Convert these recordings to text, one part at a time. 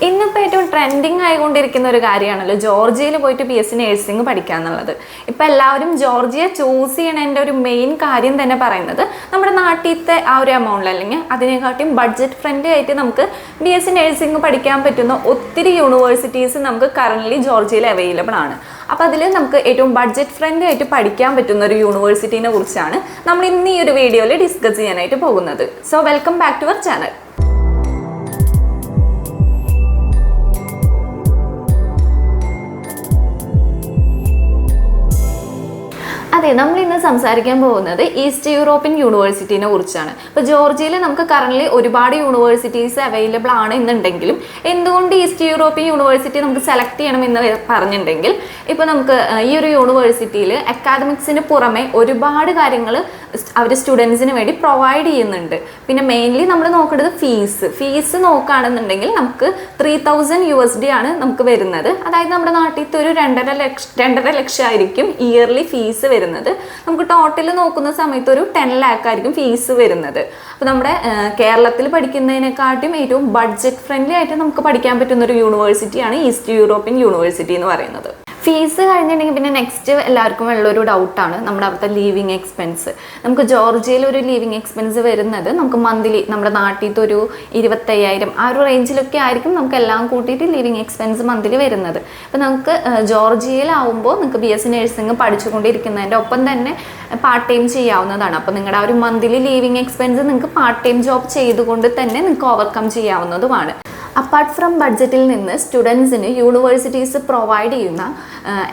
ഇന്നിപ്പോൾ ഏറ്റവും ട്രെൻഡിങ് ആയിക്കൊണ്ടിരിക്കുന്ന ഒരു കാര്യമാണല്ലോ ജോർജിയയിൽ പോയിട്ട് PSC നഴ്സിംഗ് പഠിക്കുക എന്നുള്ളത്. ഇപ്പോൾ എല്ലാവരും ജോർജിയ ചൂസ് ചെയ്യണതിൻ്റെ ഒരു മെയിൻ കാര്യം തന്നെ പറയുന്നത് നമ്മുടെ നാട്ടിലത്തെ ആ ഒരു എമൗണ്ടിൽ അല്ലെങ്കിൽ അതിനെക്കാട്ടിയും ബഡ്ജറ്റ് ഫ്രണ്ട്ലി ആയിട്ട് നമുക്ക് PSC നഴ്സിംഗ് പഠിക്കാൻ പറ്റുന്ന ഒത്തിരി യൂണിവേഴ്സിറ്റീസ് നമുക്ക് കറൻ്റ്ലി ജോർജിയയിൽ അവൈലബിൾ ആണ്. അപ്പോൾ അതിൽ നമുക്ക് ഏറ്റവും ബഡ്ജറ്റ് ഫ്രണ്ട്ലി ആയിട്ട് പഠിക്കാൻ പറ്റുന്ന ഒരു യൂണിവേഴ്സിറ്റീനെ കുറിച്ചാണ് നമ്മൾ ഇന്ന് ഈ ഒരു വീഡിയോയിൽ ഡിസ്കസ് ചെയ്യാനായിട്ട് പോകുന്നത്. So welcome back to our channel. അതെ, നമ്മൾ ഇന്ന് സംസാരിക്കാൻ പോകുന്നത് ഈസ്റ്റ് യൂറോപ്യൻ യൂണിവേഴ്സിറ്റീനെ കുറിച്ചാണ്. ഇപ്പോൾ ജോർജിയയിൽ നമുക്ക് കറൻ്റ്ലി ഒരുപാട് യൂണിവേഴ്സിറ്റീസ് അവൈലബിൾ ആണ് എന്നുണ്ടെങ്കിലും എന്തുകൊണ്ട് ഈസ്റ്റ് യൂറോപ്യൻ യൂണിവേഴ്സിറ്റി നമുക്ക് സെലക്ട് ചെയ്യണമെന്ന് പറഞ്ഞിട്ടുണ്ടെങ്കിൽ ഇപ്പോൾ നമുക്ക് ഈ ഒരു യൂണിവേഴ്സിറ്റിയിൽ അക്കാദമിക്സിന് പുറമെ ഒരുപാട് കാര്യങ്ങൾ അവർ സ്റ്റുഡൻസിന് വേണ്ടി പ്രൊവൈഡ് ചെയ്യുന്നുണ്ട്. പിന്നെ മെയിൻലി നമ്മൾ നോക്കേണ്ടത് ഫീസ് നോക്കുകയാണെന്നുണ്ടെങ്കിൽ നമുക്ക് $3,000 ആണ് നമുക്ക് വരുന്നത്. അതായത് നമ്മുടെ നാട്ടിലത്തെ ഒരു 2.5 ലക്ഷം ആയിരിക്കും ഇയർലി ഫീസ് വരുന്നത്. നമുക്ക് ടോട്ടൽ നോക്കുന്ന സമയത്ത് ഒരു 10 lakh ആയിരിക്കും ഫീസ് വരുന്നത്. അപ്പോൾ നമ്മുടെ കേരളത്തിൽ പഠിക്കുന്നതിനെക്കാട്ടും ഏറ്റവും ബഡ്ജറ്റ് ഫ്രണ്ട്ലി ആയിട്ട് നമുക്ക് പഠിക്കാൻ പറ്റുന്ന ഒരു യൂണിവേഴ്സിറ്റിയാണ് ഈസ്റ്റ് യൂറോപ്യൻ യൂണിവേഴ്സിറ്റി എന്ന് പറയുന്നത്. ഫീസ് കഴിഞ്ഞിട്ടുണ്ടെങ്കിൽ പിന്നെ നെക്സ്റ്റ് എല്ലാവർക്കും ഉള്ളൊരു ഡൗട്ടാണ് നമ്മുടെ അവിടുത്തെ ലീവിങ് എക്സ്പെൻസ്. നമുക്ക് ജോർജിയയിൽ ഒരു ലീവിങ് എക്സ്പെൻസ് വരുന്നത് നമുക്ക് മന്ത്ലി നമ്മുടെ നാട്ടിലത്തെ ഒരു 25,000 ആ ഒരു റേഞ്ചിലൊക്കെ ആയിരിക്കും നമുക്ക് എല്ലാം കൂട്ടിയിട്ട് ലീവിങ് എക്സ്പെൻസ് മന്ത്ലി വരുന്നത്. അപ്പോൾ നമുക്ക് ജോർജിയയിലാവുമ്പോൾ നിങ്ങൾക്ക് BSc നഴ്സിംഗ് പഠിച്ചുകൊണ്ടിരിക്കുന്നതിൻ്റെ ഒപ്പം തന്നെ പാർട്ട് ടൈം ചെയ്യാവുന്നതാണ്. അപ്പോൾ നിങ്ങളുടെ ആ ഒരു മന്ത്ലി ലീവിങ് എക്സ്പെൻസ് നിങ്ങൾക്ക് പാർട്ട് ടൈം ജോബ് ചെയ്തുകൊണ്ട് തന്നെ നിങ്ങൾക്ക് ഓവർകം ചെയ്യാവുന്നതുമാണ്. അപ്പാർട്ട് ഫ്രം ബഡ്ജറ്റിൽ നിന്ന് സ്റ്റുഡൻസിന് യൂണിവേഴ്സിറ്റീസ് പ്രൊവൈഡ് ചെയ്യുന്ന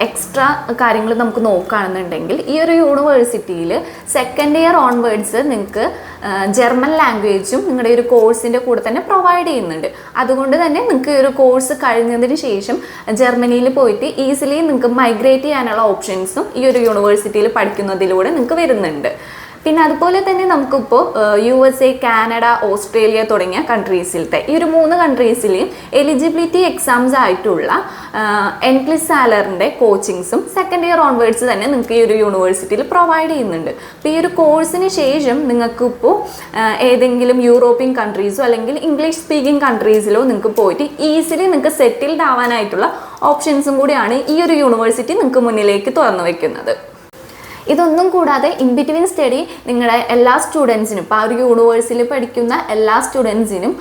എക്സ്ട്രാ കാര്യങ്ങൾ നമുക്ക് നോക്കുകയാണെന്നുണ്ടെങ്കിൽ ഈ ഒരു യൂണിവേഴ്സിറ്റിയിൽ സെക്കൻഡ് ഇയർ ഓൺവേർഡ്സ് നിങ്ങൾക്ക് ജർമ്മൻ ലാംഗ്വേജും നിങ്ങളുടെ ഒരു കോഴ്സിൻ്റെ കൂടെ തന്നെ പ്രൊവൈഡ് ചെയ്യുന്നുണ്ട്. അതുകൊണ്ട് തന്നെ നിങ്ങൾക്ക് ഈ ഒരു കോഴ്സ് കഴിഞ്ഞതിന് ശേഷം ജർമ്മനിയിൽ പോയിട്ട് ഈസിലി നിങ്ങൾക്ക് മൈഗ്രേറ്റ് ചെയ്യാനുള്ള ഓപ്ഷൻസും ഈ ഒരു യൂണിവേഴ്സിറ്റിയിൽ പഠിക്കുന്നതിലൂടെ നിങ്ങൾക്ക് വരുന്നുണ്ട്. പിന്നെ അതുപോലെ തന്നെ നമുക്കിപ്പോൾ USA, കാനഡ, ഓസ്ട്രേലിയ തുടങ്ങിയ കൺട്രീസിലത്തെ ഈ ഒരു 3 കൺട്രീസിലെയും എലിജിബിലിറ്റി എക്സാംസ് ആയിട്ടുള്ള എൻട്രി സാലറിൻ്റെ കോച്ചിങ്സും സെക്കൻഡ് ഇയർ ഓൺവേർഡ്സ് തന്നെ നിങ്ങൾക്ക് ഈ ഒരു യൂണിവേഴ്സിറ്റിയിൽ പ്രൊവൈഡ് ചെയ്യുന്നുണ്ട്. അപ്പോൾ ഈ ഒരു കോഴ്സിന് ശേഷം നിങ്ങൾക്കിപ്പോൾ ഏതെങ്കിലും യൂറോപ്യൻ കൺട്രീസോ അല്ലെങ്കിൽ ഇംഗ്ലീഷ് സ്പീക്കിംഗ് കൺട്രീസിലോ നിങ്ങൾക്ക് പോയിട്ട് ഈസിലി നിങ്ങൾക്ക് സെറ്റിൽഡ് ആവാനായിട്ടുള്ള ഓപ്ഷൻസും കൂടിയാണ് ഈ ഒരു യൂണിവേഴ്സിറ്റി നിങ്ങൾക്ക് മുന്നിലേക്ക് തുറന്നു വയ്ക്കുന്നത്. ഇതൊന്നും കൂടാതെ ഇൻ ബിറ്റ്വീൻ സ്റ്റഡി നിങ്ങളുടെ എല്ലാ സ്റ്റുഡൻസിനും ഇപ്പോൾ ആ ഒരു യൂണിവേഴ്സിറ്റിയിൽ പഠിക്കുന്ന എല്ലാ സ്റ്റുഡൻസിനും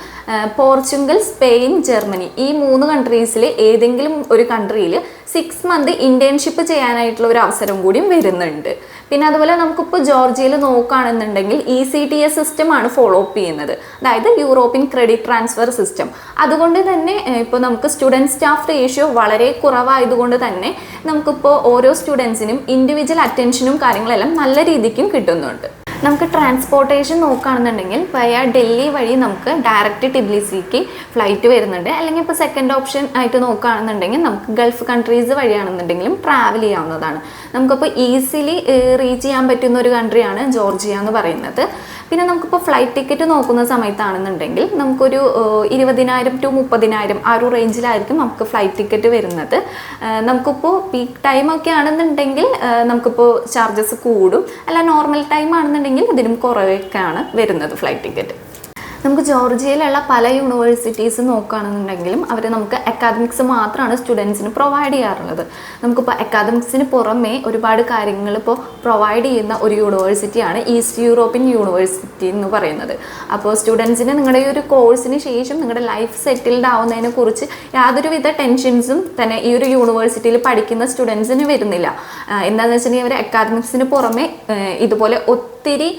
പോർച്ചുഗൽ, സ്പെയിൻ, ജർമ്മനി ഈ 3 കൺട്രീസിൽ ഏതെങ്കിലും ഒരു കൺട്രിയിൽ 6 month ഇൻറ്റേൺഷിപ്പ് ചെയ്യാനായിട്ടുള്ള ഒരു അവസരം കൂടിയും വരുന്നുണ്ട്. പിന്നെ അതുപോലെ നമുക്കിപ്പോൾ ജോർജിയയിൽ നോക്കുകയാണെന്നുണ്ടെങ്കിൽ ECTS സിസ്റ്റമാണ് ഫോളോ അപ്പ് ചെയ്യുന്നത്, അതായത് യൂറോപ്യൻ ക്രെഡിറ്റ് ട്രാൻസ്ഫർ സിസ്റ്റം. അതുകൊണ്ട് തന്നെ ഇപ്പോൾ നമുക്ക് സ്റ്റുഡൻറ്റ് സ്റ്റാഫ് റേഷ്യോ വളരെ കുറവായതുകൊണ്ട് തന്നെ നമുക്കിപ്പോൾ ഓരോ സ്റ്റുഡൻസിനും ഇൻഡിവിജ്വൽ അറ്റൻഷനും കാര്യങ്ങളെല്ലാം നല്ല രീതിക്കും കിട്ടുന്നുണ്ട്. നമുക്ക് ട്രാൻസ്പോർട്ടേഷൻ നോക്കുകയാണെന്നുണ്ടെങ്കിൽ വയ ഡൽഹി വഴി നമുക്ക് ഡയറക്റ്റ് ടിബ്ലിസിക്ക് ഫ്ലൈറ്റ് വരുന്നുണ്ട്. അല്ലെങ്കിൽ ഇപ്പോൾ സെക്കൻഡ് ഓപ്ഷൻ ആയിട്ട് നോക്കുകയാണെന്നുണ്ടെങ്കിൽ നമുക്ക് ഗൾഫ് കൺട്രീസ് വഴിയാണെന്നുണ്ടെങ്കിലും ട്രാവൽ ചെയ്യാവുന്നതാണ്. നമുക്കിപ്പോൾ ഈസിലി റീച്ച് ചെയ്യാൻ പറ്റുന്ന ഒരു കൺട്രിയാണ് ജോർജിയ എന്ന് പറയുന്നത്. പിന്നെ നമുക്കിപ്പോൾ ഫ്ലൈറ്റ് ടിക്കറ്റ് നോക്കുന്ന സമയത്താണെന്നുണ്ടെങ്കിൽ നമുക്കൊരു 20,000 to 30,000 ആ ഒരു റേഞ്ചിലായിരിക്കും നമുക്ക് ഫ്ലൈറ്റ് ടിക്കറ്റ് വരുന്നത്. നമുക്കിപ്പോൾ പീക്ക് ടൈമൊക്കെ ആണെന്നുണ്ടെങ്കിൽ നമുക്കിപ്പോൾ ചാർജസ് കൂടും, അല്ല നോർമൽ ടൈം ആണെന്നുണ്ടെങ്കിൽ ഇതിനും കുറവൊക്കെയാണ് വരുന്നത് ഫ്ലൈറ്റ് ടിക്കറ്റ്. നമുക്ക് ജോർജിയയിലുള്ള പല യൂണിവേഴ്സിറ്റീസ് നോക്കുകയാണെന്നുണ്ടെങ്കിലും അവർ നമുക്ക് അക്കാദമിക്സ് മാത്രമാണ് സ്റ്റുഡൻസിന് പ്രൊവൈഡ് ചെയ്യാറുള്ളത്. നമുക്കിപ്പോൾ അക്കാദമിക്സിന് പുറമേ ഒരുപാട് കാര്യങ്ങൾ ഇപ്പോൾ പ്രൊവൈഡ് ചെയ്യുന്ന ഒരു യൂണിവേഴ്സിറ്റിയാണ് ഈസ്റ്റ് യൂറോപ്യൻ യൂണിവേഴ്സിറ്റി എന്ന് പറയുന്നത്. അപ്പോൾ സ്റ്റുഡൻസിന് നിങ്ങളുടെ ഈ ഒരു കോഴ്സിന് ശേഷം നിങ്ങളുടെ ലൈഫ് സെറ്റിൽഡ് ആവുന്നതിനെ കുറിച്ച് യാതൊരുവിധ ടെൻഷൻസും തന്നെ ഈ ഒരു യൂണിവേഴ്സിറ്റിയിൽ പഠിക്കുന്ന സ്റ്റുഡൻസിന് വരുന്നില്ല. എന്താണെന്ന് വെച്ചിട്ടുണ്ടെങ്കിൽ അവർ അക്കാദമിക്സിന് പുറമെ ഇതുപോലെ ഒത്തിരി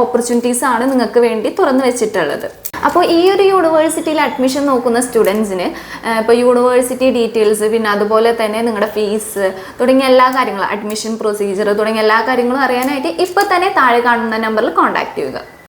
ഓപ്പർച്യൂണിറ്റീസാണ് നിങ്ങൾക്ക് വേണ്ടി തുറന്നു വെച്ചിട്ടുള്ളത്. അപ്പോൾ ഈ ഒരു യൂണിവേഴ്സിറ്റിയിൽ അഡ്മിഷൻ നോക്കുന്ന സ്റ്റുഡൻസിന് ഇപ്പോൾ യൂണിവേഴ്സിറ്റി ഡീറ്റെയിൽസ്, പിന്നെ അതുപോലെ തന്നെ നിങ്ങളുടെ ഫീസ് തുടങ്ങിയ എല്ലാ കാര്യങ്ങളും, അഡ്മിഷൻ പ്രൊസീജിയർ തുടങ്ങിയ എല്ലാ കാര്യങ്ങളും അറിയാനായിട്ട് ഇപ്പോൾ തന്നെ താഴെ കാണുന്ന നമ്പറിൽ കോൺടാക്ട് ചെയ്യുക.